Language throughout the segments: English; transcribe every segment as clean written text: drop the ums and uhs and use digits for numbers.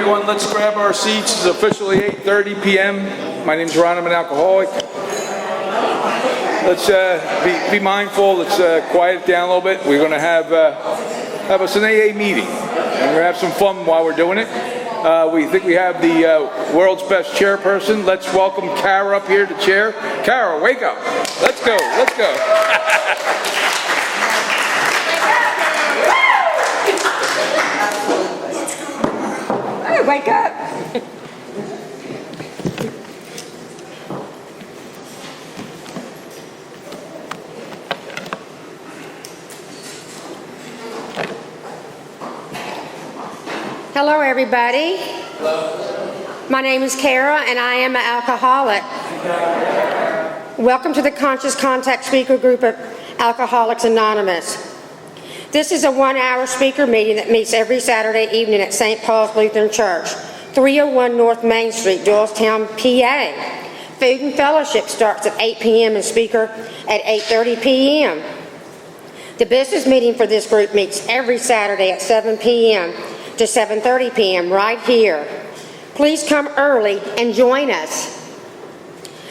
everyone. Let's grab our seats. It's officially 8:30 p.m. My name's Ron. I'm an alcoholic. Let's be mindful. Let's quiet it down a little bit. We're going to have us an AA meeting. And we're going to have some fun while we're doing it. We think we have the world's best chairperson. Let's welcome Kara up here to chair. Kara, wake up. Let's go. Let's go. Hey, wake up. Hello, everybody. Hello. My name is Kara, and I am an alcoholic. Welcome to the Conscious Contact Speaker Group of Alcoholics Anonymous. This is a one-hour speaker meeting that meets every Saturday evening at St. Paul's Lutheran Church, 301 North Main Street, Doylestown, PA. Food and fellowship starts at 8 p.m. and speaker at 8:30 p.m. The business meeting for this group meets every Saturday at 7 p.m. to 7:30 p.m. right here. Please come early and join us.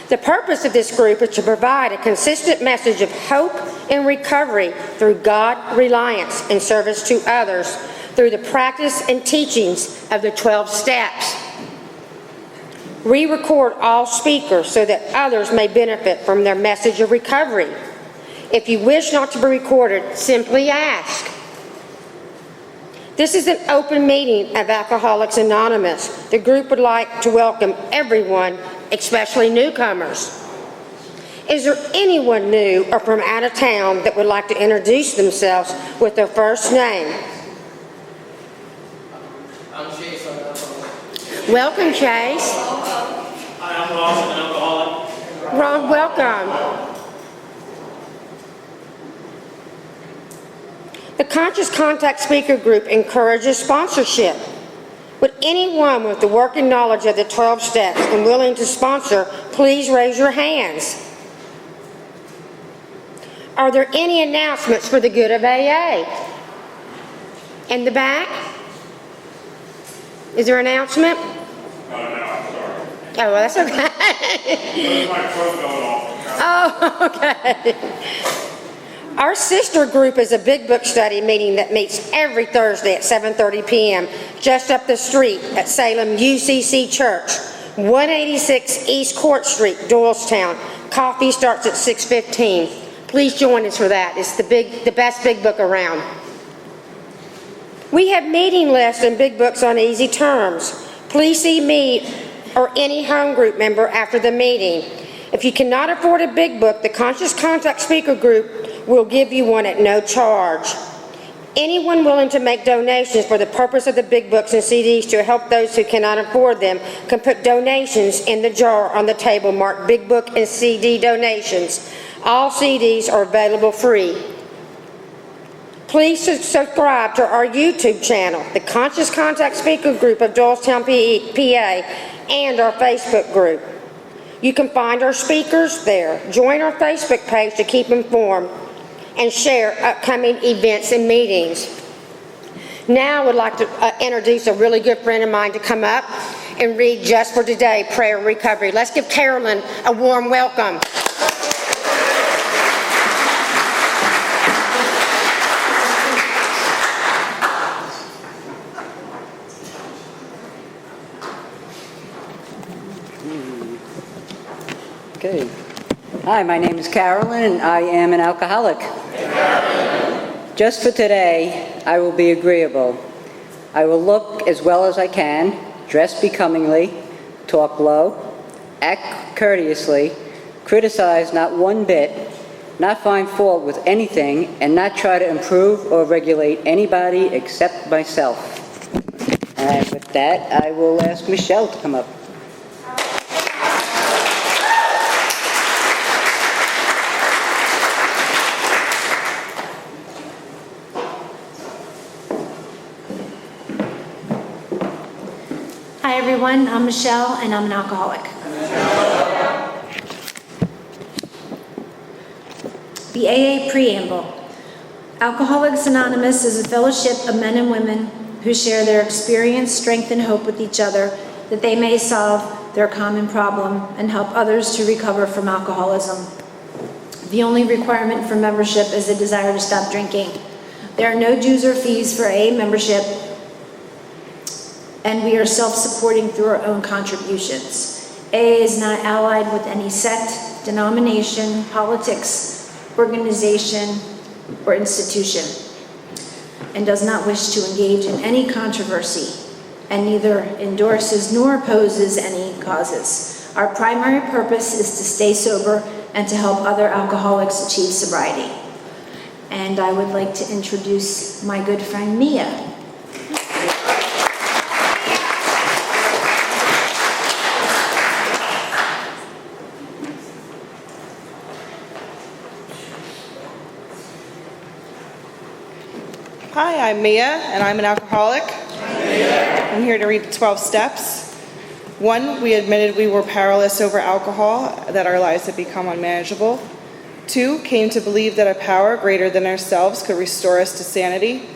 The purpose of this group is to provide a consistent message of hope and recovery through God reliance and service to others through the practice and teachings of the 12 steps. We record all speakers so that others may benefit from their message of recovery. If you wish not to be recorded, simply ask. This is an open meeting of Alcoholics Anonymous. The group would like to welcome everyone, especially newcomers. Is there anyone new or from out of town that would like to introduce themselves with their first name? I'm Chase. I'm an alcoholic. Welcome, Chase. I'm Ross. I'm an alcoholic. Ron, welcome. The Conscious Contact Speaker Group encourages sponsorship. Would anyone with the working knowledge of the 12 steps and willing to sponsor, please raise your hands. Are there any announcements for the good of AA? In the back? Is there an announcement? No, I'm sorry. Oh, well, that's okay. My phone going off. Oh, okay. Our sister group is a big book study meeting that meets every Thursday at 7:30 p.m. just up the street at Salem UCC Church, 186 East Court Street, Doylestown. Coffee starts at 6:15. Please join us for that. It's the best big book around. We have meeting lists and big books on easy terms. Please see me or any home group member after the meeting. If you cannot afford a big book, the Conscious Contact Speaker Group will give you one at no charge. Anyone willing to make donations for the purpose of the big books and CDs to help those who cannot afford them can put donations in the jar on the table marked Big Book and CD donations. All CDs are available free. Please subscribe to our YouTube channel, the Conscious Contact Speaker Group of Doylestown, PA, and our Facebook group. You can find our speakers there. Join our Facebook page to keep informed and share upcoming events and meetings. Now I would like to introduce a really good friend of mine to come up and read Just for Today, Prayer and Recovery. Let's give Carolyn a warm welcome. Okay. Hi, my name is Carolyn, and I am an alcoholic. Just for today, I will be agreeable. I will look as well as I can, dress becomingly, talk low, act courteously, criticize not one bit, not find fault with anything, and not try to improve or regulate anybody except myself. And with that, I will ask Michelle to come up. Hi everyone, I'm Michelle and I'm an alcoholic. The AA preamble. Alcoholics Anonymous is a fellowship of men and women who share their experience, strength, and hope with each other, that they may solve their common problem and help others to recover from alcoholism. The only requirement for membership is a desire to stop drinking. There are no dues or fees for AA membership, and we are self-supporting through our own contributions. AA is not allied with any sect, denomination, politics, organization, or institution, and does not wish to engage in any controversy, and neither endorses nor opposes any causes. Our primary purpose is to stay sober and to help other alcoholics achieve sobriety. And I would like to introduce my good friend Mia. Hi, I'm Mia, and I'm an alcoholic. I'm here to read the 12 steps. 1, we admitted we were powerless over alcohol, that our lives had become unmanageable. 2, came to believe that a power greater than ourselves could restore us to sanity.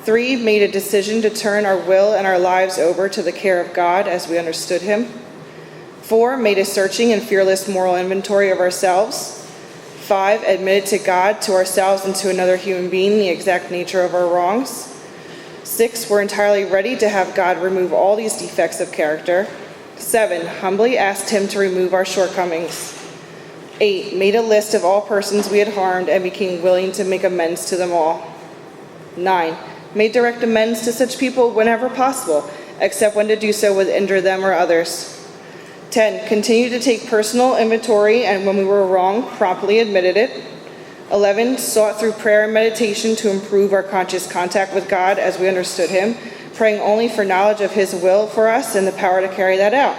3, made a decision to turn our will and our lives over to the care of God as we understood Him. 4, made a searching and fearless moral inventory of ourselves. 5, admitted to God, to ourselves, and to another human being the exact nature of our wrongs. 6, we're entirely ready to have God remove all these defects of character. 7, humbly asked Him to remove our shortcomings. 8, made a list of all persons we had harmed and became willing to make amends to them all. 9, made direct amends to such people whenever possible, except when to do so would injure them or others. 10, continued to take personal inventory, and when we were wrong, promptly admitted it. 11, sought through prayer and meditation to improve our conscious contact with God as we understood Him, praying only for knowledge of His will for us and the power to carry that out.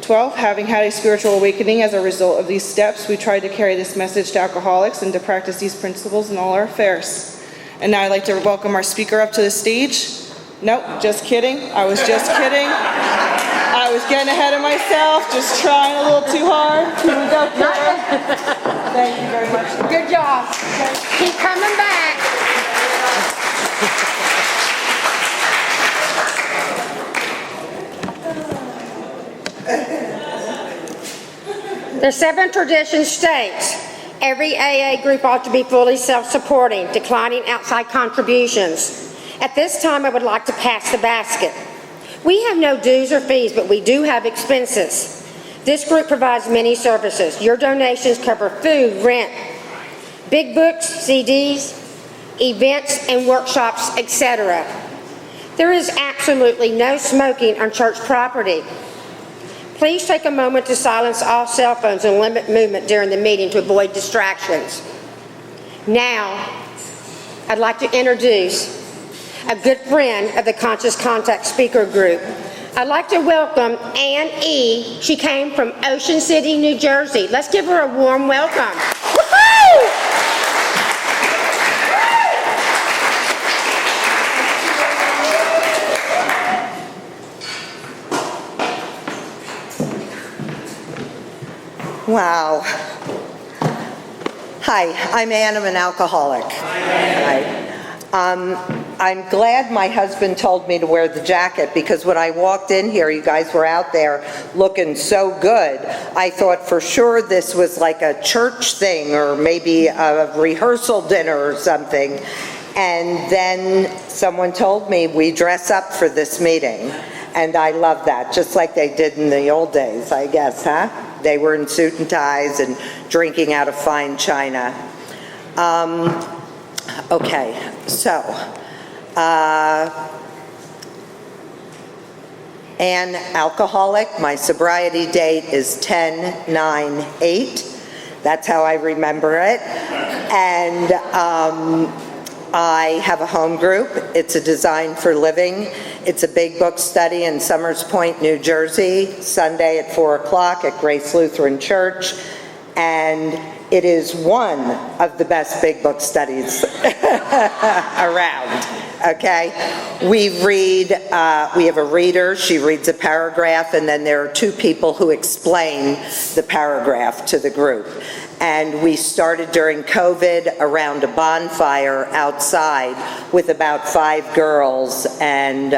12, having had a spiritual awakening as a result of these steps, we tried to carry this message to alcoholics and to practice these principles in all our affairs. And now I'd like to welcome our speaker up to the stage. Nope, just kidding. I was just kidding. I was getting ahead of myself, just trying a little too hard. Here we go, Kara. Thank you very much. Good job. Keep coming back. The 7th tradition states, every AA group ought to be fully self-supporting, declining outside contributions. At this time, I would like to pass the basket. We have no dues or fees, but we do have expenses. This group provides many services. Your donations cover food, rent, big books, CDs, events and workshops, etc. There is absolutely no smoking on church property. Please take a moment to silence all cell phones and limit movement during the meeting to avoid distractions. Now, I'd like to introduce a good friend of the Conscious Contact Speaker Group. I'd like to welcome Ann E. She came from Ocean City, New Jersey. Let's give her a warm welcome. Woo-hoo! Wow. Hi, I'm Ann. I'm an alcoholic. Hi. I'm glad my husband told me to wear the jacket, because when I walked in here, you guys were out there looking so good. I thought for sure this was like a church thing or maybe a rehearsal dinner or something. And then someone told me we dress up for this meeting. And I love that, just like they did in the old days, I guess, huh? They were in suit and ties and drinking out of fine china. Okay, so, Ann, alcoholic. My sobriety date is 10/9/8. That's how I remember it. And I have a home group. It's a Design for Living. It's a big book study in Summers Point, New Jersey, Sunday at 4 o'clock at Grace Lutheran Church. And it is one of the best big book studies around, okay? We have a reader, she reads a paragraph, and then there are two people who explain the paragraph to the group. And we started during COVID around a bonfire outside with about 5 girls, and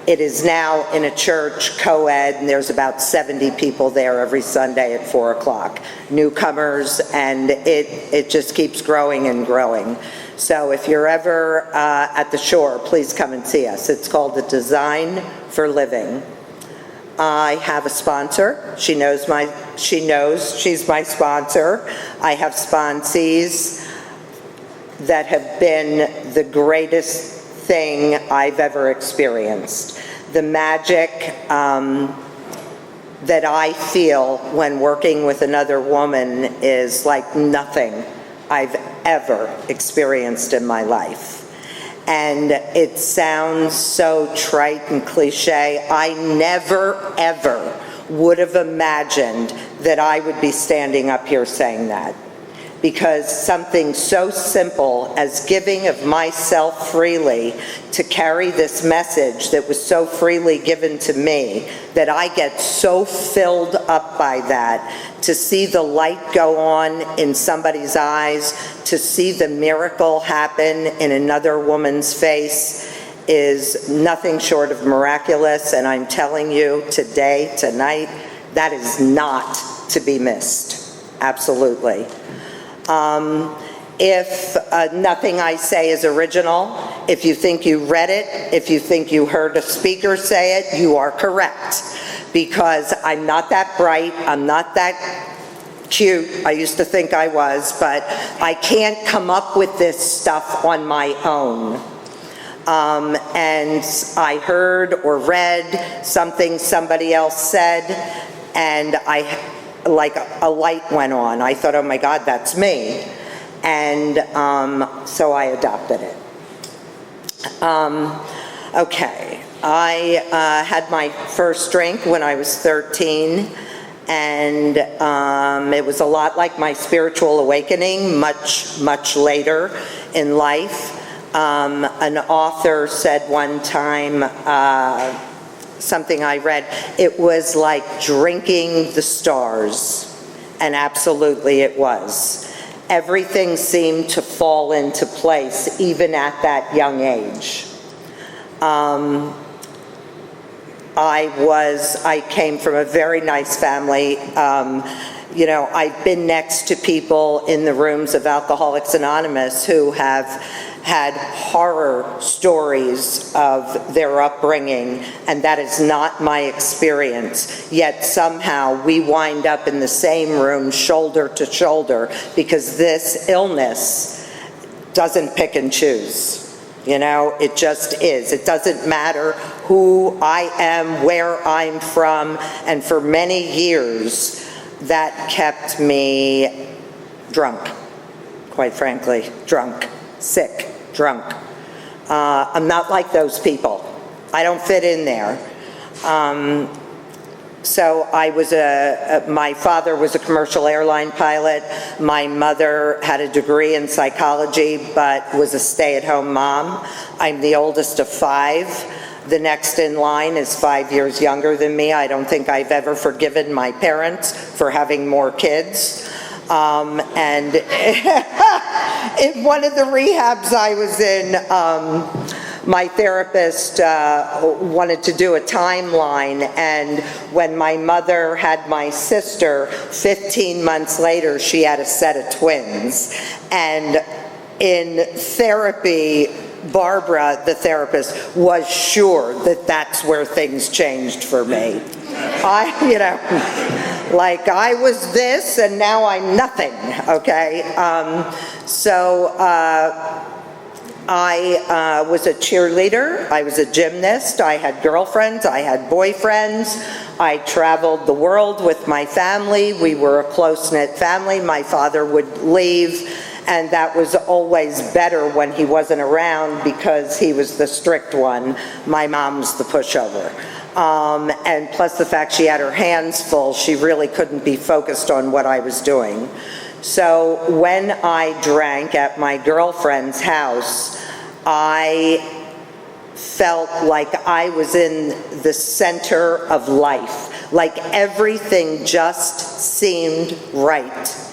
it is now in a church, co-ed, and there's about 70 people there every Sunday at 4 o'clock. Newcomers, and it just keeps growing and growing. So if you're ever at the shore, please come and see us. It's called the Design for Living. I have a sponsor. She knows she's my sponsor. I have sponsees that have been the greatest thing I've ever experienced. The magic that I feel when working with another woman is like nothing I've ever experienced in my life. And it sounds so trite and cliche. I never, ever would have imagined that I would be standing up here saying that. Because something so simple as giving of myself freely to carry this message that was so freely given to me, that I get so filled up by that, to see the light go on in somebody's eyes, to see the miracle happen in another woman's face, is nothing short of miraculous. And I'm telling you today, tonight, that is not to be missed. Absolutely. If nothing I say is original, if you think you read it, if you think you heard a speaker say it, you are correct. Because I'm not that bright, I'm not that cute. I used to think I was, but I can't come up with this stuff on my own. And I heard or read something somebody else said, and like a light went on. I thought, oh my God, that's me. And so I adopted it. Okay, I had my first drink when I was 13, and it was a lot like my spiritual awakening, much, much later in life. An author said one time, something I read, it was like drinking the stars, and absolutely it was. Everything seemed to fall into place, even at that young age. I came from a very nice family. You know, I've been next to people in the rooms of Alcoholics Anonymous who have had horror stories of their upbringing, and that is not my experience. Yet somehow we wind up in the same room, shoulder to shoulder, because this illness doesn't pick and choose. You know, it just is. It doesn't matter who I am, where I'm from, and for many years that kept me drunk, quite frankly, drunk, sick, drunk. I'm not like those people. I don't fit in there. So I was my father was a commercial airline pilot. My mother had a degree in psychology, but was a stay-at-home mom. I'm the oldest of 5. The next in line is 5 years younger than me. I don't think I've ever forgiven my parents for having more kids. And in one of the rehabs I was in, my therapist wanted to do a timeline, and when my mother had my sister, 15 months later, she had a set of twins. And in therapy, Barbara, the therapist, was sure that that's where things changed for me. Like I was this and now I'm nothing, okay? I was a cheerleader, I was a gymnast, I had girlfriends, I had boyfriends, I traveled the world with my family. We were a close-knit family. My father would leave, and that was always better when he wasn't around because he was the strict one. My mom was the pushover. And plus the fact she had her hands full, she really couldn't be focused on what I was doing. So when I drank at my girlfriend's house, I felt felt like I was in the center of life, like everything just seemed right.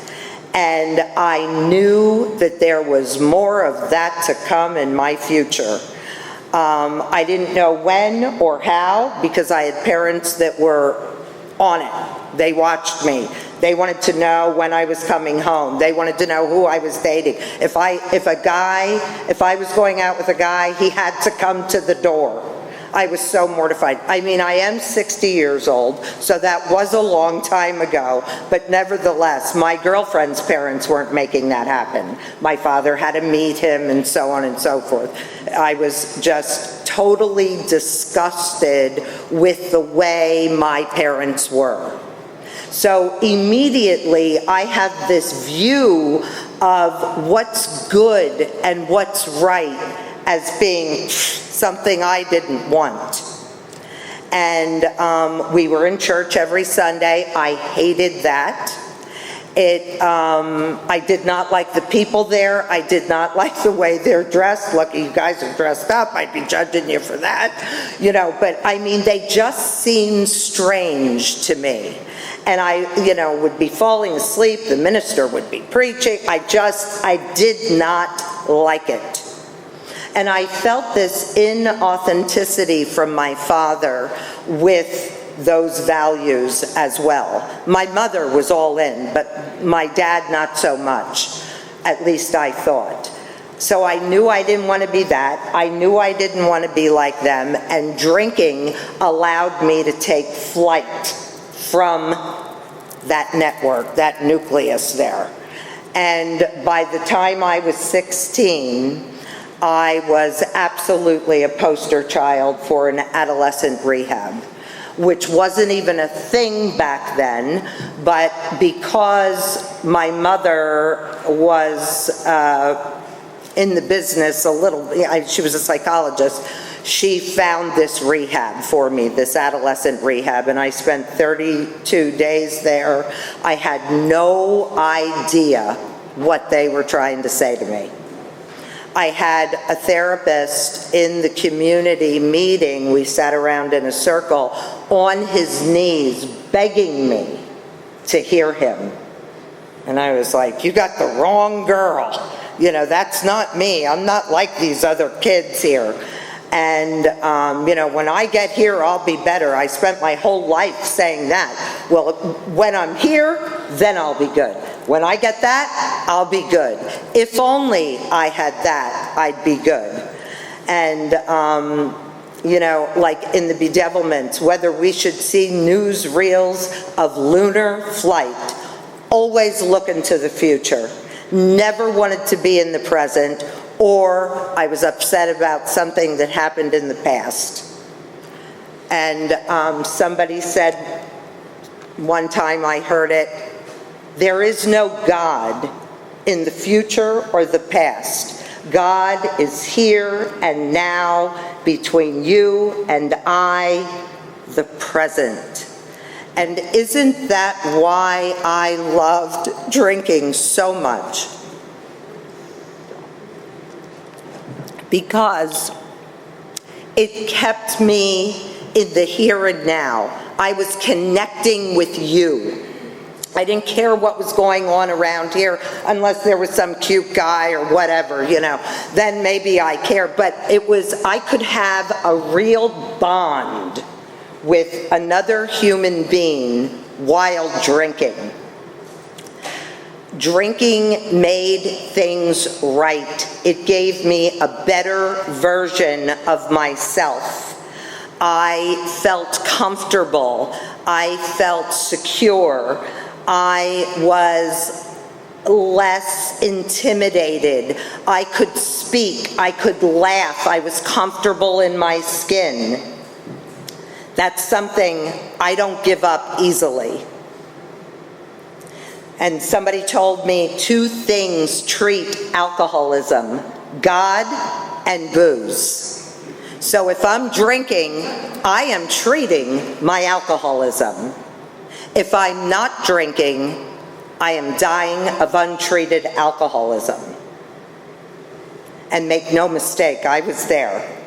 And I knew that there was more of that to come in my future. I didn't know when or how, because I had parents that were on it. They watched me. They wanted to know when I was coming home. They wanted to know who I was dating. If I was going out with a guy, he had to come to the door. I was so mortified. I mean, I am 60 years old, so that was a long time ago, but nevertheless, my girlfriend's parents weren't making that happen. My father had to meet him and so on and so forth. I was just totally disgusted with the way my parents were. So immediately I have this view of what's good and what's right as being something I didn't want. And we were in church every Sunday. I hated that. I did not like the people there. I did not like the way they're dressed. Lucky you guys are dressed up. I'd be judging you for that. You know, but I mean, they just seemed strange to me. And I, would be falling asleep. The minister would be preaching. I did not like it. And I felt this inauthenticity from my father with those values as well. My mother was all in, but my dad not so much, at least I thought. So I knew I didn't want to be that. I knew I didn't want to be like them, and drinking allowed me to take flight from that network, that nucleus there. And by the time I was 16, I was absolutely a poster child for an adolescent rehab, which wasn't even a thing back then, but because my mother was in the business a little, she was a psychologist, she found this rehab for me, this adolescent rehab, and I spent 32 days there. I had no idea what they were trying to say to me. I had a therapist in the community meeting. We sat around in a circle on his knees begging me to hear him. And I was like, you got the wrong girl. That's not me. I'm not like these other kids here. And, when I get here, I'll be better. I spent my whole life saying that. Well, when I'm here, then I'll be good. When I get that, I'll be good. If only I had that, I'd be good. And, like in the bedevilments, whether we should see newsreels of lunar flight, always look into the future. Never wanted to be in the present, or I was upset about something that happened in the past. And somebody said, one time I heard it, there is no God in the future or the past. God is here and now between you and I, the present. And isn't that why I loved drinking so much? Because it kept me in the here and now. I was connecting with you. I didn't care what was going on around here unless there was some cute guy or whatever, then maybe I cared. But I could have a real bond with another human being while drinking. Drinking made things right. It gave me a better version of myself. I felt comfortable. I felt secure. I was less intimidated. I could speak. I could laugh. I was comfortable in my skin. That's something I don't give up easily. And somebody told me 2 things treat alcoholism: God and booze. So if I'm drinking, I am treating my alcoholism. If I'm not drinking, I am dying of untreated alcoholism. And make no mistake, I was there.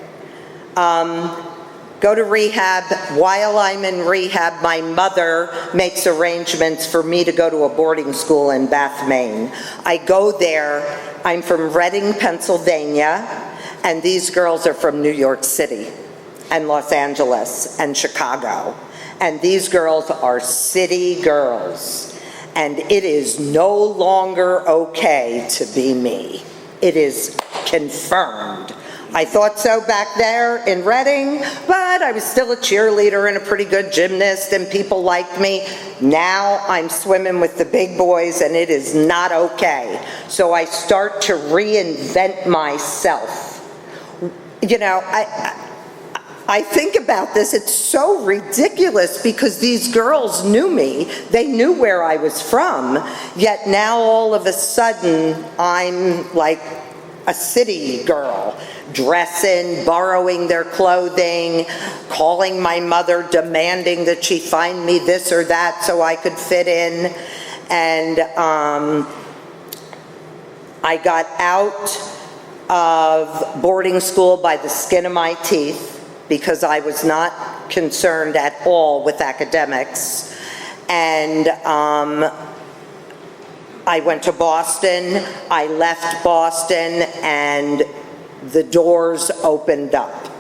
Go to rehab. While I'm in rehab, my mother makes arrangements for me to go to a boarding school in Bath, Maine. I go there. I'm from Reading, Pennsylvania, and these girls are from New York City and Los Angeles and Chicago. And these girls are city girls. And it is no longer okay to be me. It is confirmed. I thought so back there in Reading, but I was still a cheerleader and a pretty good gymnast, and people liked me. Now I'm swimming with the big boys, and it is not okay. So I start to reinvent myself. You know, I think about this, it's so ridiculous because these girls knew me. They knew where I was from, yet now all of a sudden I'm like a city girl, dressing, borrowing their clothing, calling my mother, demanding that she find me this or that so I could fit in. And I got out of boarding school by the skin of my teeth because I was not concerned at all with academics. And I went to Boston, I left Boston, and the doors opened up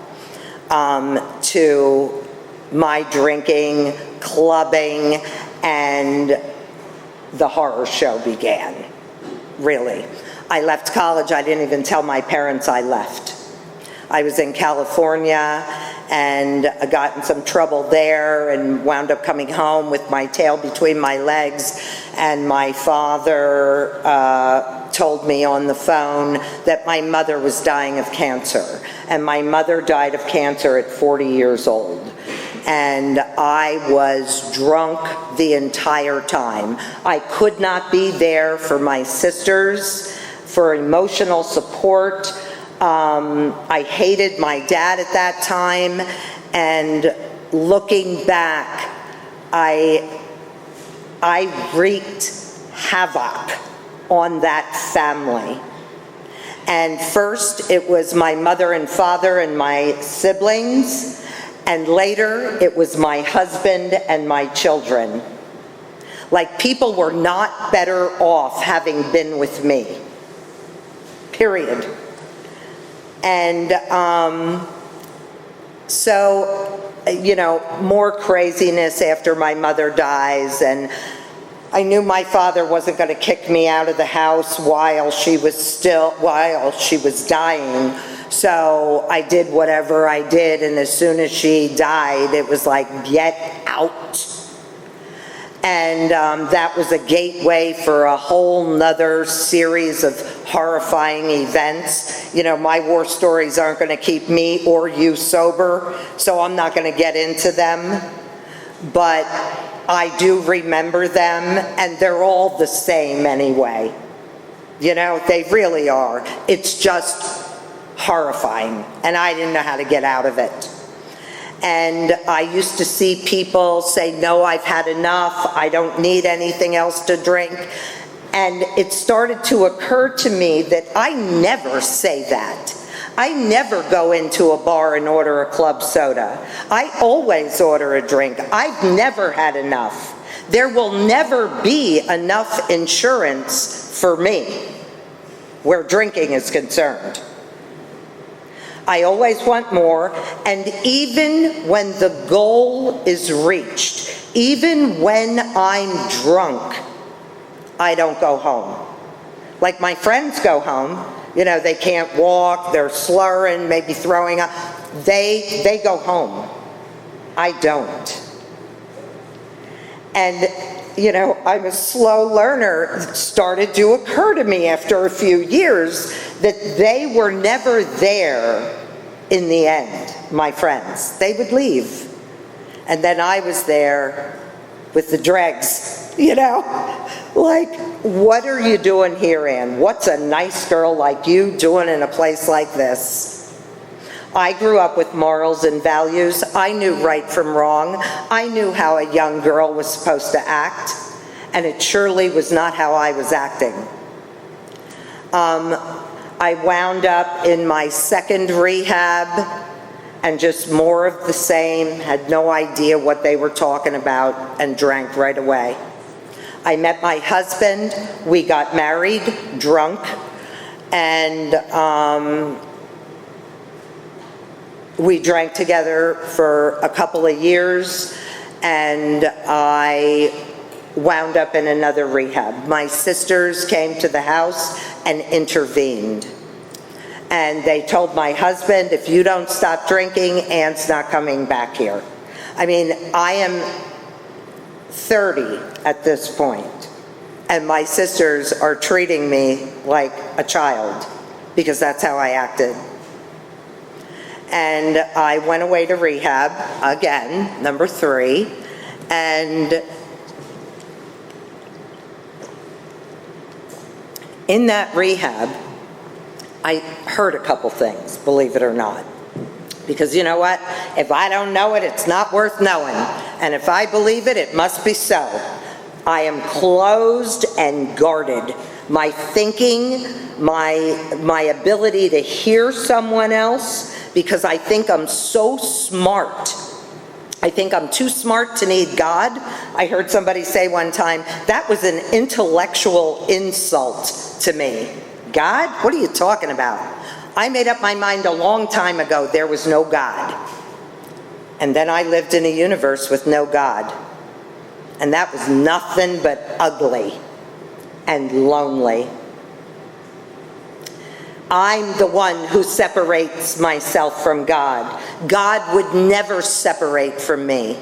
to my drinking, clubbing, and the horror show began, really. I left college, I didn't even tell my parents I left. I was in California and I got in some trouble there and wound up coming home with my tail between my legs, and my father told me on the phone that my mother was dying of cancer, and my mother died of cancer at 40 years old. And I was drunk the entire time. I could not be there for my sisters, for emotional support. I hated my dad at that time, and looking back, I wreaked havoc on that family. And first it was my mother and father and my siblings, and later it was my husband and my children. Like, people were not better off having been with me, period. And so, you know, more craziness after my mother dies, and I knew my father wasn't going to kick me out of the house while she was dying. So I did whatever I did, and as soon as she died, it was like, get out. And that was a gateway for a whole nother series of horrifying events. You know, my war stories aren't going to keep me or you sober, so I'm not going to get into them. But I do remember them, and they're all the same anyway. You know, they really are. It's just horrifying, and I didn't know how to get out of it. And I used to see people say, no, I've had enough, I don't need anything else to drink. And it started to occur to me that I never say that. I never go into a bar and order a club soda. I always order a drink. I've never had enough. There will never be enough insurance for me where drinking is concerned. I always want more, and even when the goal is reached, even when I'm drunk, I don't go home. Like, my friends go home, you know, they can't walk, they're slurring, maybe throwing up. They go home. I don't. And, you know, I'm a slow learner. It started to occur to me after a few years that they were never there in the end, my friends. They would leave. And then I was there with the dregs, you know? Like, what are you doing here, Ann? What's a nice girl like you doing in a place like this? I grew up with morals and values. I knew right from wrong. I knew how a young girl was supposed to act, and it surely was not how I was acting. I wound up in my second rehab, and just more of the same, had no idea what they were talking about, and drank right away. I met my husband, we got married, drunk, and we drank together for a couple of years, and I wound up in another rehab. My sisters came to the house and intervened. And they told my husband, if you don't stop drinking, Ann's not coming back here. I mean, I am 30 at this point, and my sisters are treating me like a child because that's how I acted. And I went away to rehab again, number 3, and in that rehab, I heard a couple things, believe it or not. Because you know what? If I don't know it, it's not worth knowing. And if I believe it, it must be so. I am closed and guarded. My thinking, my ability to hear someone else, because I think I'm so smart. I think I'm too smart to need God. I heard somebody say one time, that was an intellectual insult to me. God? What are you talking about? I made up my mind a long time ago there was no God. And then I lived in a universe with no God. And that was nothing but ugly and lonely. I'm the one who separates myself from God. God would never separate from me.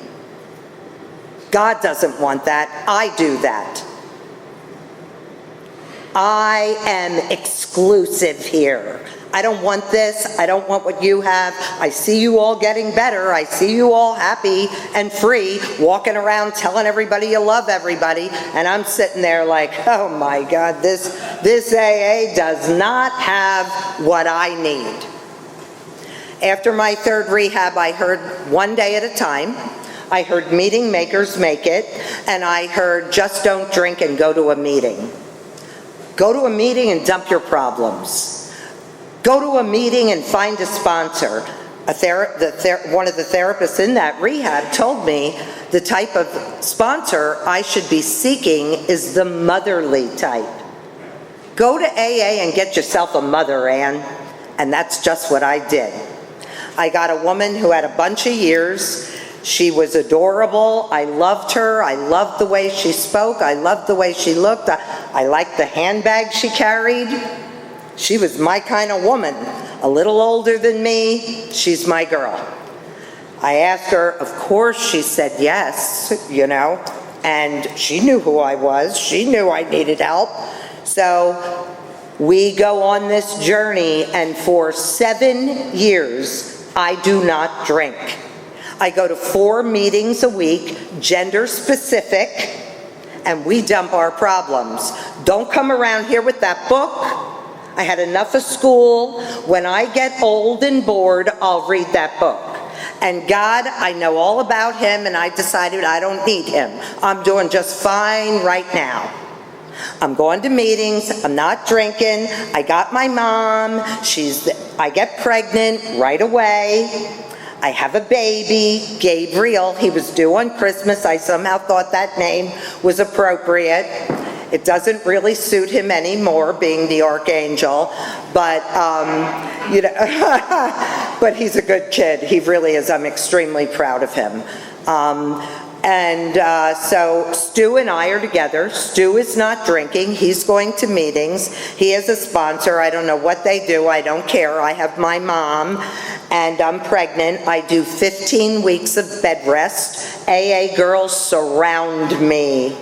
God doesn't want that. I do that. I am exclusive here. I don't want this. I don't want what you have. I see you all getting better. I see you all happy and free, walking around telling everybody you love everybody. And I'm sitting there like, oh my God, this AA does not have what I need. After my 3rd rehab, I heard one day at a time. I heard meeting makers make it. And I heard just don't drink and go to a meeting. Go to a meeting and dump your problems. Go to a meeting and find a sponsor. One of the therapists in that rehab told me the type of sponsor I should be seeking is the motherly type. Go to AA and get yourself a mother, Ann. And that's just what I did. I got a woman who had a bunch of years. She was adorable. I loved her. I loved the way she spoke. I loved the way she looked. I liked the handbag she carried. She was my kind of woman. A little older than me. She's my girl. I asked her, of course, she said yes, you know, and she knew who I was. She knew I needed help. So we go on this journey, and for 7 years, I do not drink. I go to 4 meetings a week, gender specific, and we dump our problems. Don't come around here with that book. I had enough of school. When I get old and bored, I'll read that book. And God, I know all about him, and I decided I don't need him. I'm doing just fine right now. I'm going to meetings, I'm not drinking, I got my mom, I get pregnant right away. I have a baby, Gabriel. He was due on Christmas. I somehow thought that name was appropriate. It doesn't really suit him anymore, being the archangel, but you know, but he's a good kid. He really is. I'm extremely proud of him. So Stu and I are together. Stu is not drinking. He's going to meetings. He has a sponsor. I don't know what they do. I don't care. I have my mom, and I'm pregnant. I do 15 weeks of bed rest. AA girls surround me.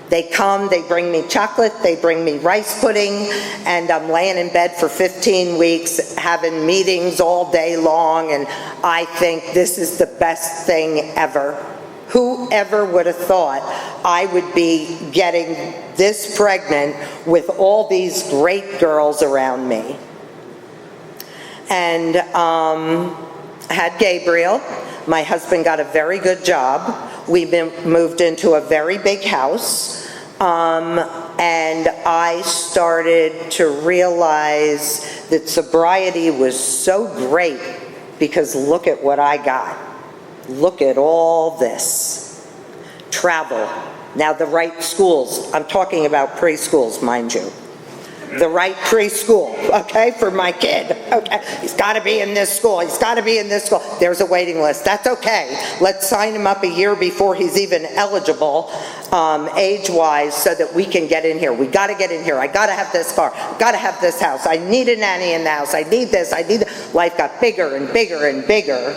They come, they bring me chocolate, they bring me rice pudding, and I'm laying in bed for 15 weeks having meetings all day long, and I think this is the best thing ever. Whoever would have thought I would be getting this pregnant with all these great girls around me? And I had Gabriel. My husband got a very good job. We moved into a very big house. And I started to realize that sobriety was so great because look at what I got. Look at all this. Travel. Now the right schools, I'm talking about preschools, mind you. The right preschool, okay, for my kid, okay? He's gotta be in this school, he's gotta be in this school. There's a waiting list, that's okay. Let's sign him up a year before he's even eligible, age-wise, so that we can get in here. We gotta get in here, I gotta have this car, gotta have this house, I need a nanny in the house, I need this, I need that. Life got bigger and bigger and bigger,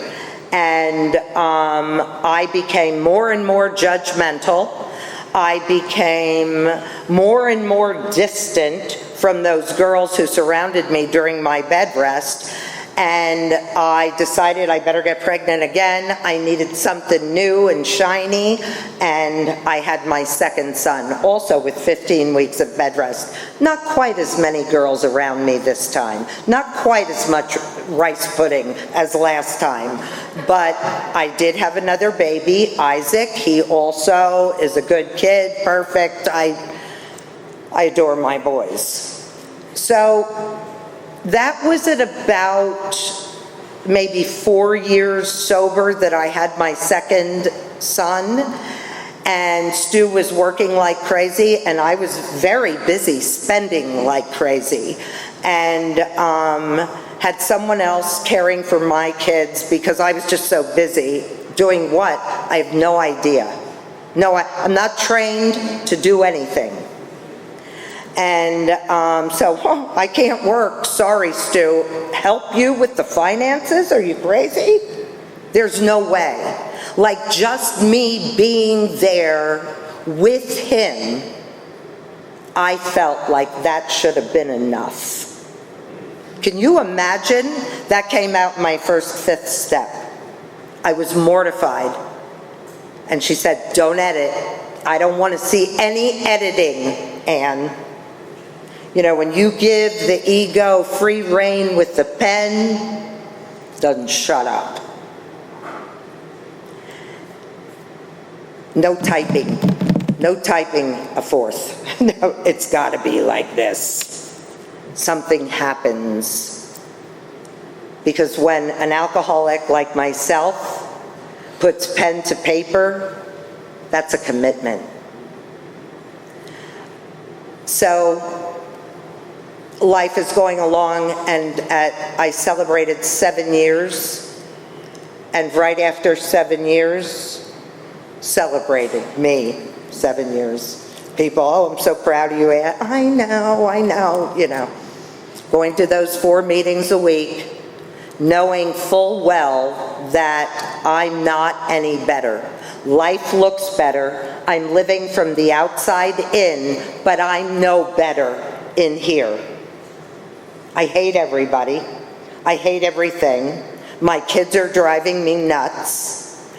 and I became more and more judgmental. I became more and more distant from those girls who surrounded me during my bed rest, and I decided I better get pregnant again. I needed something new and shiny, and I had my second son, also with 15 weeks of bed rest. Not quite as many girls around me this time, not quite as much rice pudding as last time, but I did have another baby, Isaac. He also is a good kid, perfect. I adore my boys. So that was at about maybe 4 years sober that I had my second son, and Stu was working like crazy, and I was very busy spending like crazy, and had someone else caring for my kids because I was just so busy. Doing what? I have no idea. No, I'm not trained to do anything. And so, I can't work, sorry Stu. Help you with the finances? Are you crazy? There's no way. Like just me being there with him, I felt like that should have been enough. Can you imagine? That came out in my first 5th step. I was mortified. And she said, don't edit. I don't want to see any editing, Anne. You know, when you give the ego free rein with the pen, it doesn't shut up. No typing. No typing a fourth. No, it's got to be like this. Something happens. Because when an alcoholic like myself puts pen to paper, that's a commitment. So, life is going along, and I celebrated 7 years, and right after 7 years, celebrated me, 7 years. People, oh, I'm so proud of you. I know, you know. Going to those 4 meetings a week, knowing full well that I'm not any better. Life looks better. I'm living from the outside in, but I'm no better in here. I hate everybody. I hate everything. My kids are driving me nuts.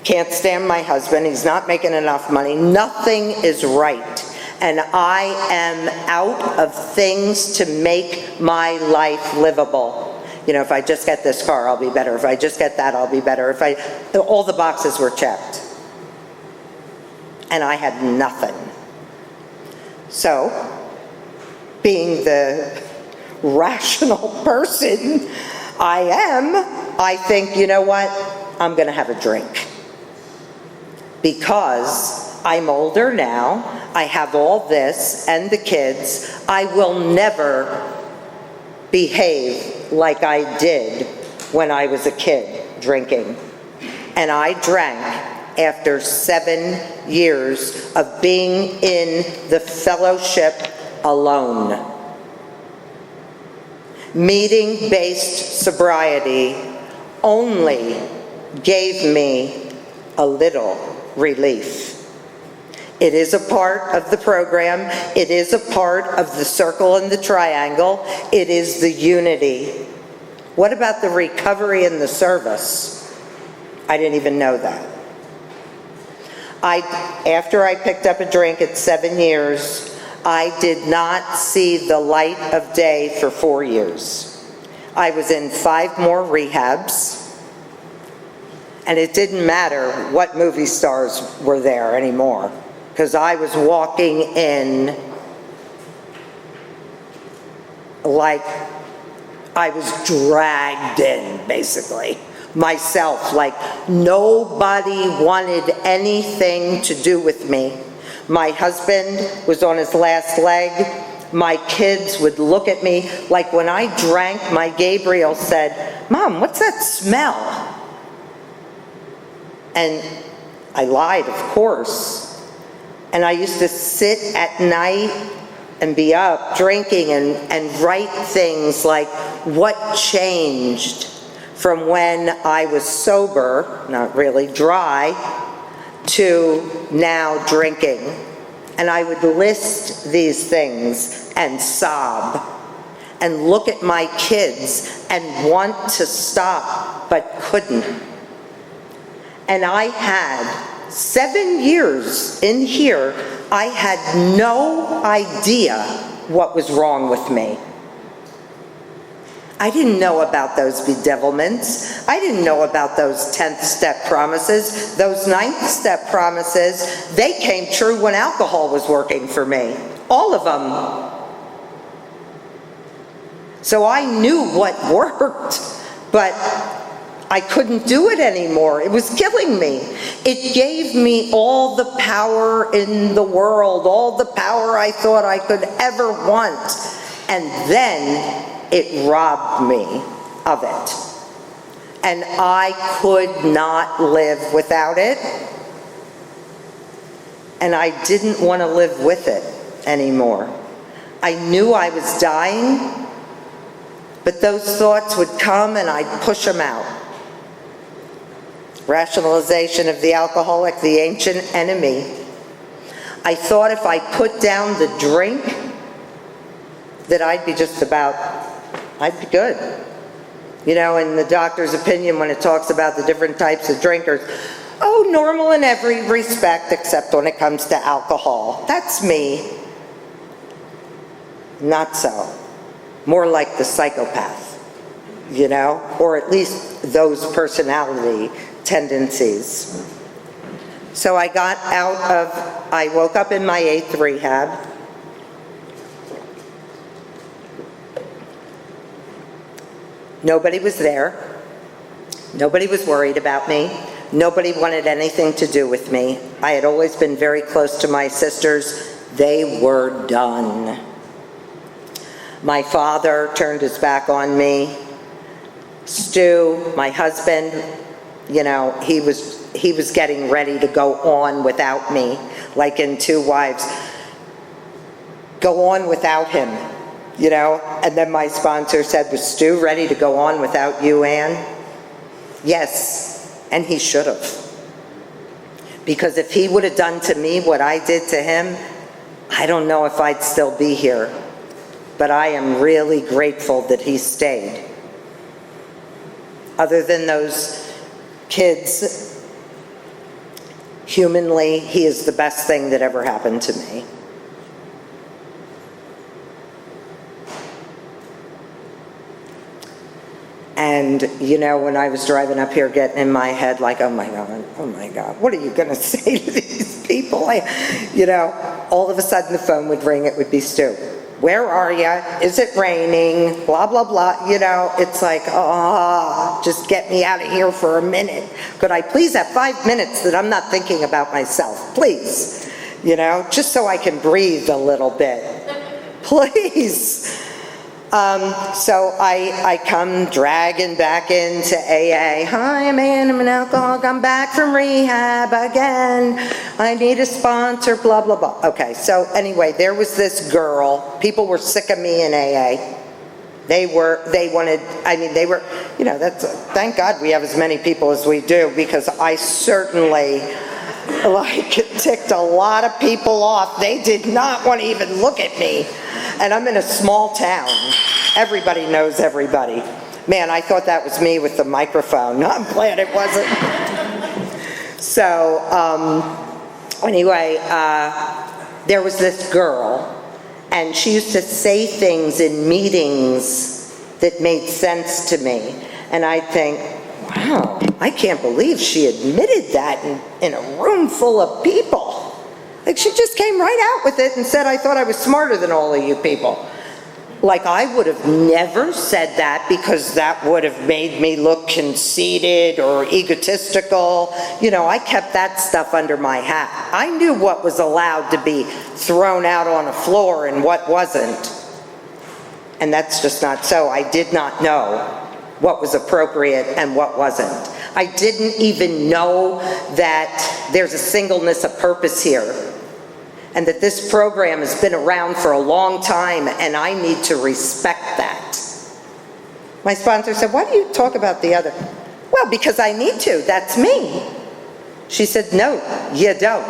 Can't stand my husband. He's not making enough money. Nothing is right. And I am out of things to make my life livable. You know, if I just get this car, I'll be better. If I just get that, I'll be better. All the boxes were checked. And I had nothing. So, being the rational person I am, I think, you know what? I'm going to have a drink. Because I'm older now, I have all this and the kids, I will never behave like I did when I was a kid drinking. And I drank after 7 years of being in the fellowship alone. Meeting-based sobriety only gave me a little relief. It is a part of the program. It is a part of the circle and the triangle. It is the unity. What about the recovery and the service? I didn't even know that. After I picked up a drink at 7 years, I did not see the light of day for 4 years. I was in 5 more rehabs, and it didn't matter what movie stars were there anymore, because I was walking in like I was dragged in, basically, myself. Like, nobody wanted anything to do with me. My husband was on his last leg. My kids would look at me like when I drank, my Gabriel said, "Mom, what's that smell?" And I lied, of course. And I used to sit at night and be up drinking and write things like, what changed from when I was sober, not really dry, to now drinking. And I would list these things and sob and look at my kids and want to stop but couldn't. And I had 7 years in here, I had no idea what was wrong with me. I didn't know about those bedevilments. I didn't know about those 10th step promises. Those 9th step promises, they came true when alcohol was working for me. All of them. So I knew what worked, but I couldn't do it anymore. It was killing me. It gave me all the power in the world, all the power I thought I could ever want. And then it robbed me of it. And I could not live without it. And I didn't want to live with it anymore. I knew I was dying, but those thoughts would come and I'd push them out. Rationalization of the alcoholic, the ancient enemy. I thought if I put down the drink, that I'd be good. You know, in the doctor's opinion, when it talks about the different types of drinkers, oh, normal in every respect except when it comes to alcohol. That's me. Not so. More like the psychopath, you know, or at least those personality tendencies. So I woke up in my 8th rehab. Nobody was there. Nobody was worried about me. Nobody wanted anything to do with me. I had always been very close to my sisters. They were done. My father turned his back on me. Stu, my husband, you know, he was getting ready to go on without me, like in 2 Wives. Go on without him, you know? And then my sponsor said, was Stu ready to go on without you, Ann? Yes, and he should have. Because if he would have done to me what I did to him, I don't know if I'd still be here. But I am really grateful that he stayed. Other than those kids, humanly, he is the best thing that ever happened to me. And, you know, when I was driving up here, getting in my head like, oh my God, what are you going to say to these people? You know, all of a sudden the phone would ring, it would be Stu. Where are you? Is it raining? Blah, blah, blah. You know, it's like, just get me out of here for a minute. Could I please have 5 minutes that I'm not thinking about myself? Please. You know, just so I can breathe a little bit. Please. So I come dragging back into AA. Hi, I'm Ann, I'm an alcoholic, I'm back from rehab again. I need a sponsor, blah, blah, blah. Okay, so anyway, there was this girl. People were sick of me in AA. They were, you know, thank God we have as many people as we do, because I certainly, ticked a lot of people off. They did not want to even look at me. And I'm in a small town. Everybody knows everybody. Man, I thought that was me with the microphone. I'm glad it wasn't. So, anyway, there was this girl, and she used to say things in meetings that made sense to me. And I'd think, wow, I can't believe she admitted that in a room full of people. Like, she just came right out with it and said, I thought I was smarter than all of you people. Like, I would have never said that because that would have made me look conceited or egotistical. You know, I kept that stuff under my hat. I knew what was allowed to be thrown out on the floor and what wasn't. And that's just not so. I did not know what was appropriate and what wasn't. I didn't even know that there's a singleness of purpose here, and that this program has been around for a long time, and I need to respect that. My sponsor said, why do you talk about the other? Well, because I need to, that's me. She said, no, you don't,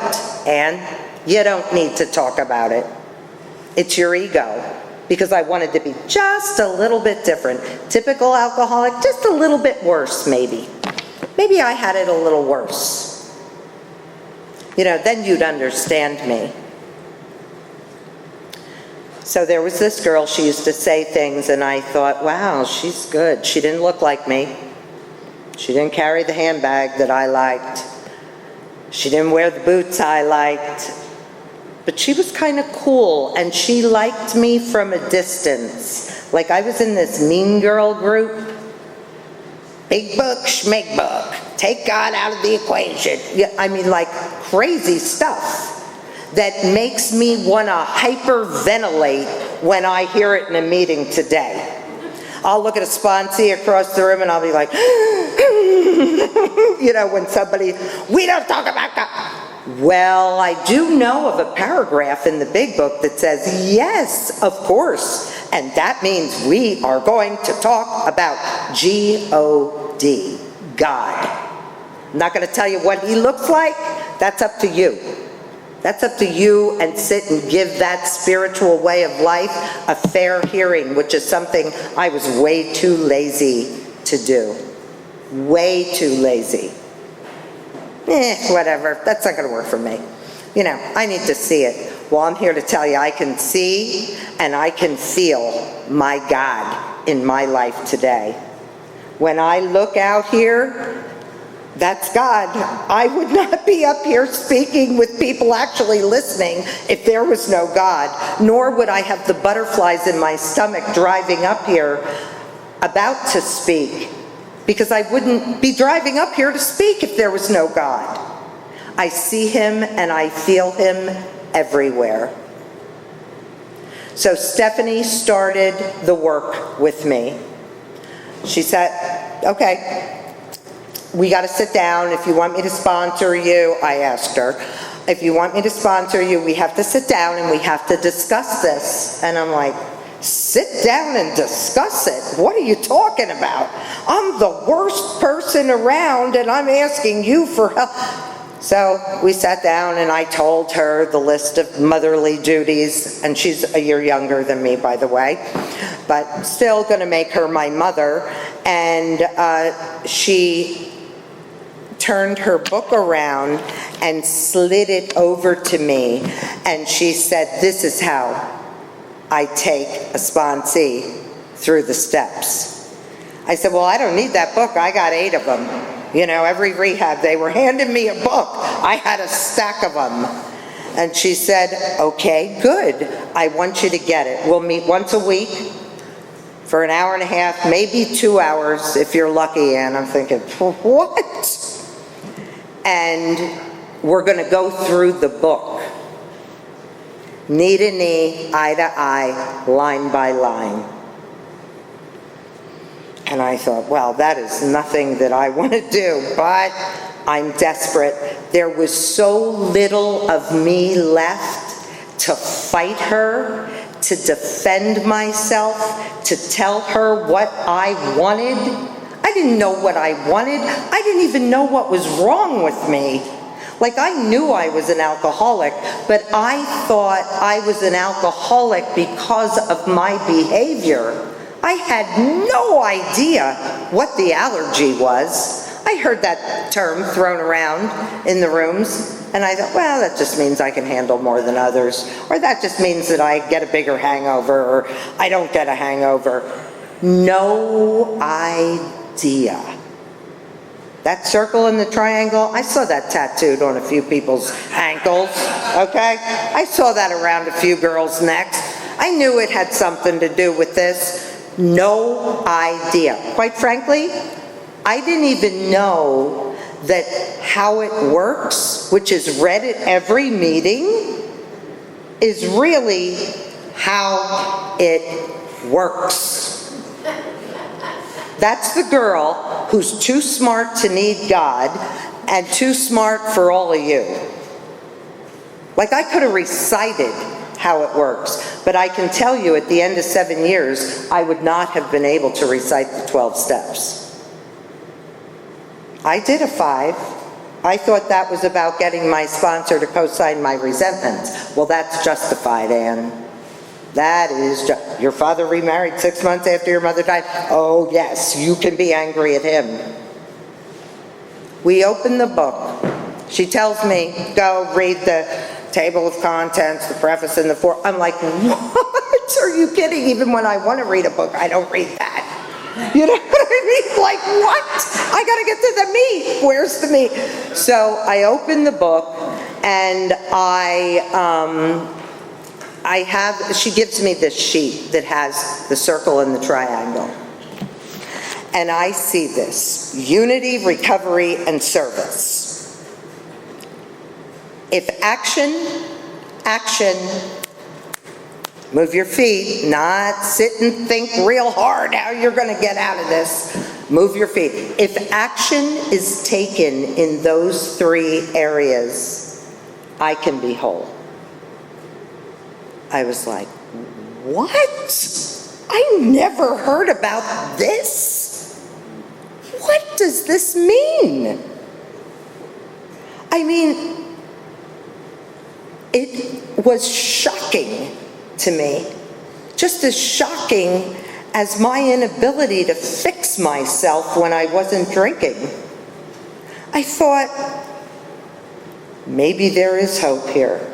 Ann. You don't need to talk about it. It's your ego. Because I wanted to be just a little bit different. Typical alcoholic, just a little bit worse, maybe. Maybe I had it a little worse. You know, then you'd understand me. So there was this girl, she used to say things, and I thought, wow, she's good. She didn't look like me. She didn't carry the handbag that I liked. She didn't wear the boots I liked. But she was kind of cool, and she liked me from a distance. Like, I was in this mean girl group. Big book, schmig book. Take God out of the equation. Yeah, I mean, like, crazy stuff that makes me want to hyperventilate when I hear it in a meeting today. I'll look at a sponsee across the room and I'll be like, you know, when somebody, we don't talk about God. Well, I do know of a paragraph in the big book that says, yes, of course. And that means we are going to talk about G-O-D, God. I'm not going to tell you what he looks like. That's up to you. That's up to you, and sit and give that spiritual way of life a fair hearing, which is something I was way too lazy to do. Way too lazy. Whatever, that's not gonna work for me. You know, I need to see it. Well, I'm here to tell you I can see and I can feel my God in my life today. When I look out here, that's God. I would not be up here speaking with people actually listening if there was no God, nor would I have the butterflies in my stomach driving up here about to speak, because I wouldn't be driving up here to speak if there was no God. I see him and I feel him everywhere. So Stephanie started the work with me. She said, okay, we got to sit down. If you want me to sponsor you, I asked her, if you want me to sponsor you, we have to sit down and we have to discuss this. And I'm like, sit down and discuss it? What are you talking about? I'm the worst person around and I'm asking you for help. So we sat down and I told her the list of motherly duties, and she's a year younger than me, by the way, but still going to make her my mother. And she turned her book around and slid it over to me, and she said, this is how I take a sponsee through the steps. I said, well, I don't need that book. I got 8 of them. You know, every rehab, they were handing me a book. I had a stack of them. And she said, okay, good. I want you to get it. We'll meet once a week for an hour and a half, maybe 2 hours if you're lucky. And I'm thinking, what? And we're going to go through the book, knee to knee, eye to eye, line by line. And I thought, well, that is nothing that I want to do, but I'm desperate. There was so little of me left to fight her, to defend myself, to tell her what I wanted. I didn't know what I wanted. I didn't even know what was wrong with me. Like, I knew I was an alcoholic, but I thought I was an alcoholic because of my behavior. I had no idea what the allergy was. I heard that term thrown around in the rooms, and I thought, well, that just means I can handle more than others, or that just means that I get a bigger hangover, or I don't get a hangover. No idea. That circle and the triangle, I saw that tattooed on a few people's ankles, okay? I saw that around a few girls' necks. I knew it had something to do with this. No idea. Quite frankly, I didn't even know that how it works, which is read at every meeting, is really how it works. That's the girl who's too smart to need God and too smart for all of you. Like, I could have recited how it works, but I can tell you at the end of 7 years, I would not have been able to recite the 12 steps. I did a 5. I thought that was about getting my sponsor to co-sign my resentment. Well, that's justified, Anne. That is your father remarried 6 months after your mother died? Oh, yes, you can be angry at him. We open the book. She tells me, go read the table of contents, the preface, and the fore. I'm like, what? Are you kidding? Even when I want to read a book, I don't read that. You know what I mean? Like, what? I got to get to the meat. Where's the meat? So I open the book, and she gives me this sheet that has the circle and the triangle. And I see this: unity, recovery, and service. If action, move your feet, not sit and think real hard how you're going to get out of this. Move your feet. If action is taken in those 3 areas, I can be whole. I was like, what? I never heard about this. What does this mean? I mean, it was shocking to me, just as shocking as my inability to fix myself when I wasn't drinking. I thought, maybe there is hope here.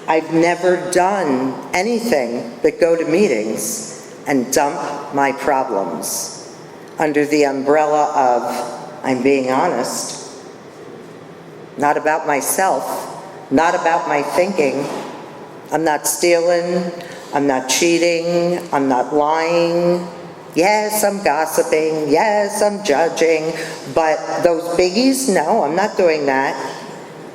I've never done anything but go to meetings and dump my problems under the umbrella of, I'm being honest, not about myself, not about my thinking. I'm not stealing, I'm not cheating, I'm not lying. Yes, I'm gossiping, yes, I'm judging, but those biggies, no, I'm not doing that.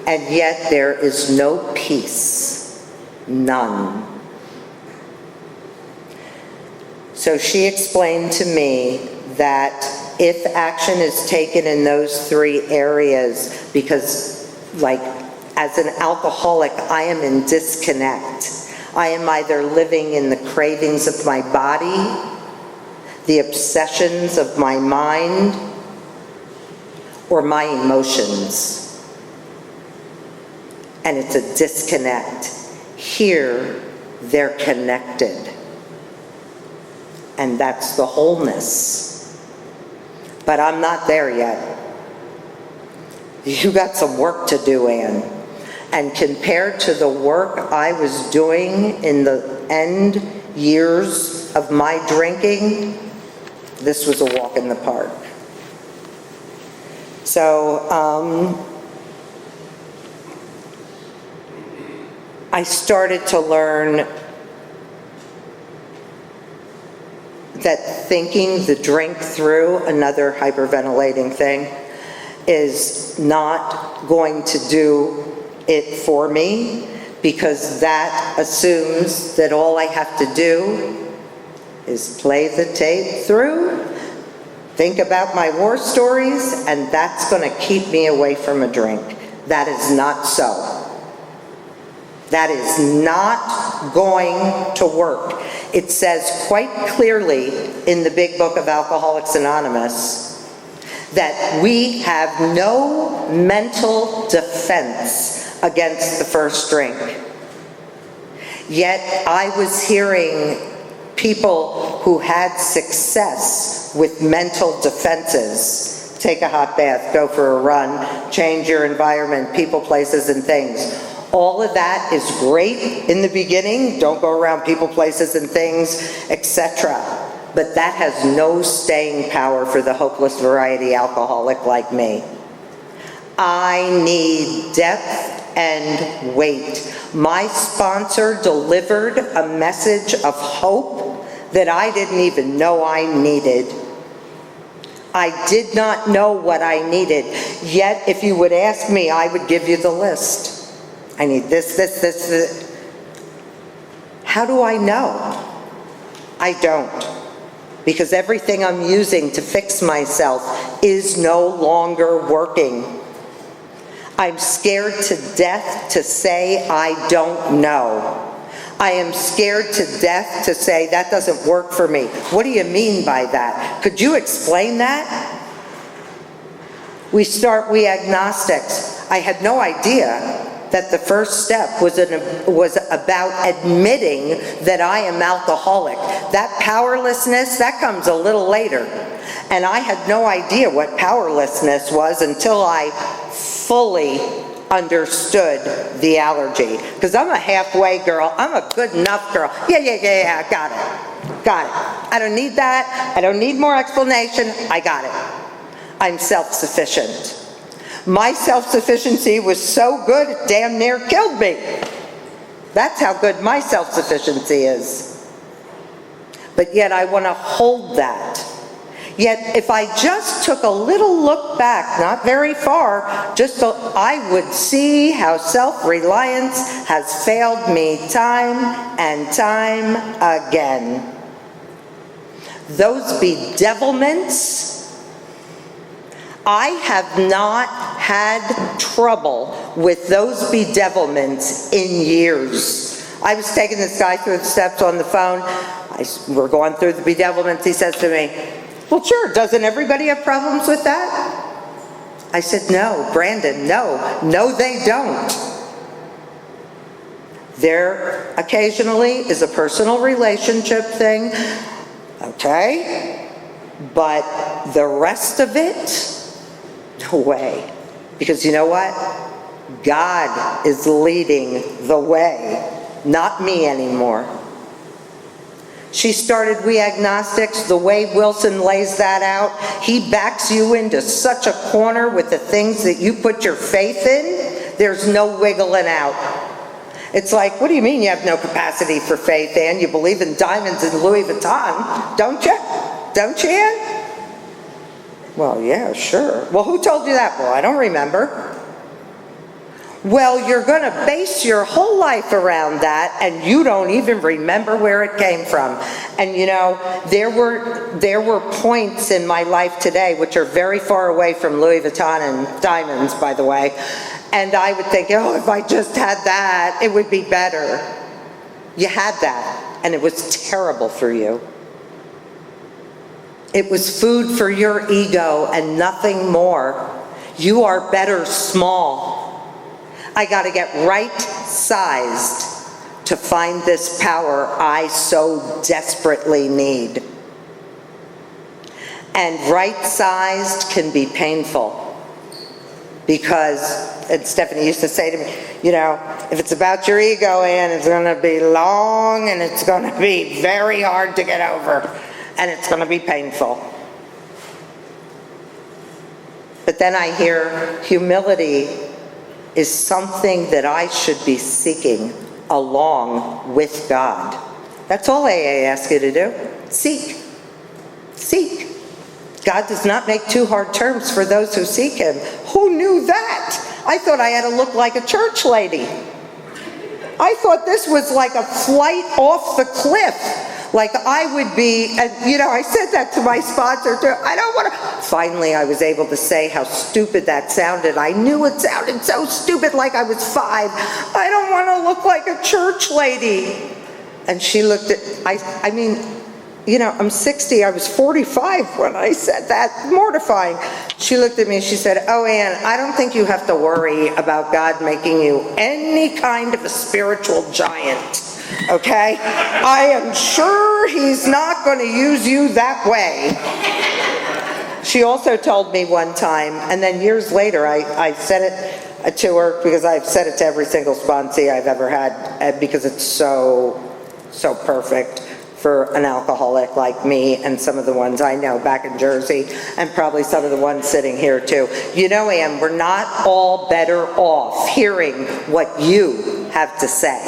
And yet there is no peace, none. So she explained to me that if action is taken in those 3 areas, because like, as an alcoholic, I am in disconnect. I am either living in the cravings of my body, the obsessions of my mind, or my emotions. And it's a disconnect. Here, they're connected. And that's the wholeness. But I'm not there yet. You got some work to do, Anne. And compared to the work I was doing in the end years of my drinking, this was a walk in the park. So I started to learn that thinking the drink through, another hyperventilating thing, is not going to do it for me, because that assumes that all I have to do is play the tape through, think about my war stories, and that's going to keep me away from a drink. That is not so. That is not going to work. It says quite clearly in the big book of Alcoholics Anonymous that we have no mental defense against the first drink. Yet I was hearing people who had success with mental defenses. Take a hot bath, go for a run, change your environment, people, places, and things. All of that is great in the beginning. Don't go around people, places, and things, etc. But that has no staying power for the hopeless variety alcoholic like me. I need depth and wait. My sponsor delivered a message of hope that I didn't even know I needed. I did not know what I needed. Yet, if you would ask me, I would give you the list. I need this, this, this, this. How do I know? I don't. Because everything I'm using to fix myself is no longer working. I'm scared to death to say I don't know. I am scared to death to say that doesn't work for me. What do you mean by that? Could you explain that? We agnostics. I had no idea that the first step was about admitting that I am alcoholic. That powerlessness, that comes a little later. And I had no idea what powerlessness was until I fully understood the allergy. Because I'm a halfway girl. I'm a good enough girl. Yeah, got it. I don't need that. I don't need more explanation. I got it. I'm self-sufficient. My self-sufficiency was so good, it damn near killed me. That's how good my self-sufficiency is. But yet I want to hold that. Yet if I just took a little look back, not very far, I would see how self-reliance has failed me time and time again. Those bedevilments, I have not had trouble with those bedevilments in years. I was taking this guy through the steps on the phone. We're going through the bedevilments. He says to me, well, sure, doesn't everybody have problems with that? I said, no, Brandon, no, they don't. There occasionally is a personal relationship thing, okay? But the rest of it, no way. Because you know what? God is leading the way, not me anymore. She started We Agnostics. The way Wilson lays that out, he backs you into such a corner with the things that you put your faith in, there's no wiggling out. It's like, what do you mean you have no capacity for faith, Ann? You believe in diamonds and Louis Vuitton, don't you? Don't you, Ann? Well, yeah, sure. Well, who told you that? Well, I don't remember. Well, you're going to base your whole life around that, and you don't even remember where it came from. And you know, there were points in my life today which are very far away from Louis Vuitton and diamonds, by the way. And I would think, oh, if I just had that, it would be better. You had that, and it was terrible for you. It was food for your ego and nothing more. You are better small. I got to get right-sized to find this power I so desperately need. And right-sized can be painful. Because, and Stephanie used to say to me, you know, if it's about your ego, Ann, it's going to be long and it's going to be very hard to get over. And it's going to be painful. But then I hear humility is something that I should be seeking along with God. That's all AA asks you to do. Seek. Seek. God does not make too hard terms for those who seek Him. Who knew that? I thought I had to look like a church lady. I thought this was like a flight off the cliff. Like I would be, and you know, I said that to my sponsor too. I don't want to. Finally, I was able to say how stupid that sounded. I knew it sounded so stupid, like I was 5. I don't want to look like a church lady. And she looked at, I mean, you know, I'm 60. I was 45 when I said that. Mortifying. She looked at me and she said, oh, Ann, I don't think you have to worry about God making you any kind of a spiritual giant. Okay? I am sure He's not going to use you that way. She also told me one time, and then years later, I said it to her, because I've said it to every single sponsee I've ever had, because it's so perfect for an alcoholic like me and some of the ones I know back in Jersey, and probably some of the ones sitting here too. You know, Ann, we're not all better off hearing what you have to say.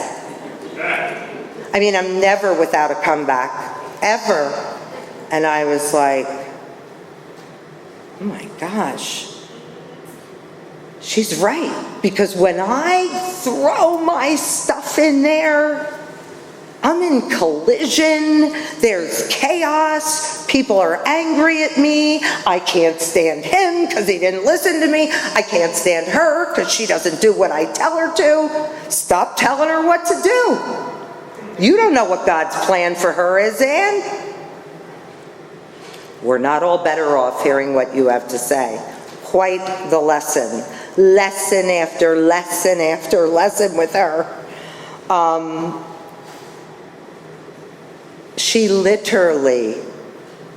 I mean, I'm never without a comeback, ever. And I was like, oh my gosh, she's right. Because when I throw my stuff in there, I'm in collision, there's chaos, people are angry at me, I can't stand him because he didn't listen to me, I can't stand her because she doesn't do what I tell her to. Stop telling her what to do. You don't know what God's plan for her is, Ann. We're not all better off hearing what you have to say. Quite the lesson. Lesson after lesson after lesson with her. She literally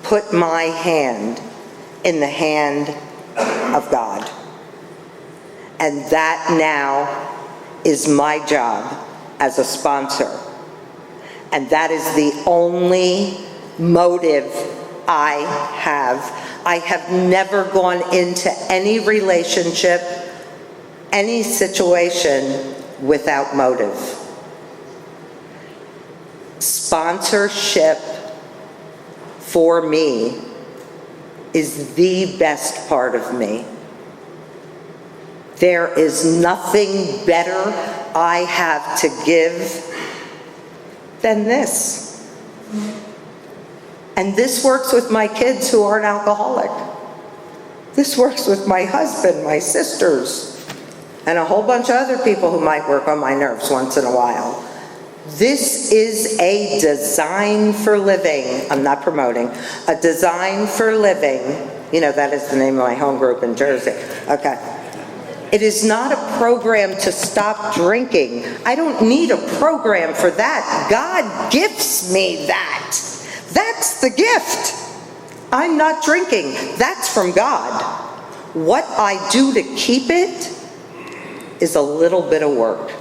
put my hand in the hand of God. And that now is my job as a sponsor. And that is the only motive I have. I have never gone into any relationship, any situation without motive. Sponsorship for me is the best part of me. There is nothing better I have to give than this. And this works with my kids who aren't alcoholic. This works with my husband, my sisters, and a whole bunch of other people who might work on my nerves once in a while. This is a design for living. I'm not promoting. A design for living. You know, that is the name of my home group in Jersey. Okay. It is not a program to stop drinking. I don't need a program for that. God gifts me that. That's the gift. I'm not drinking. That's from God. What I do to keep it is a little bit of work.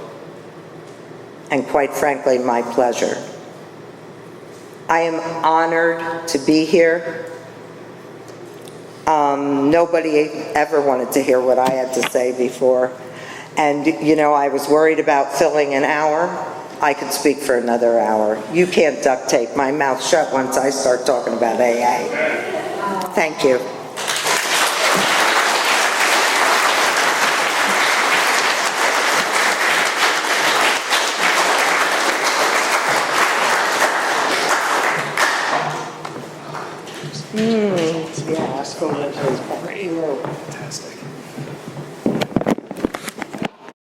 And quite frankly, my pleasure. I am honored to be here. Nobody ever wanted to hear what I had to say before. And, you know, I was worried about filling an hour. I could speak for another hour. You can't duct tape my mouth shut once I start talking about AA. Thank you. Yeah, fantastic.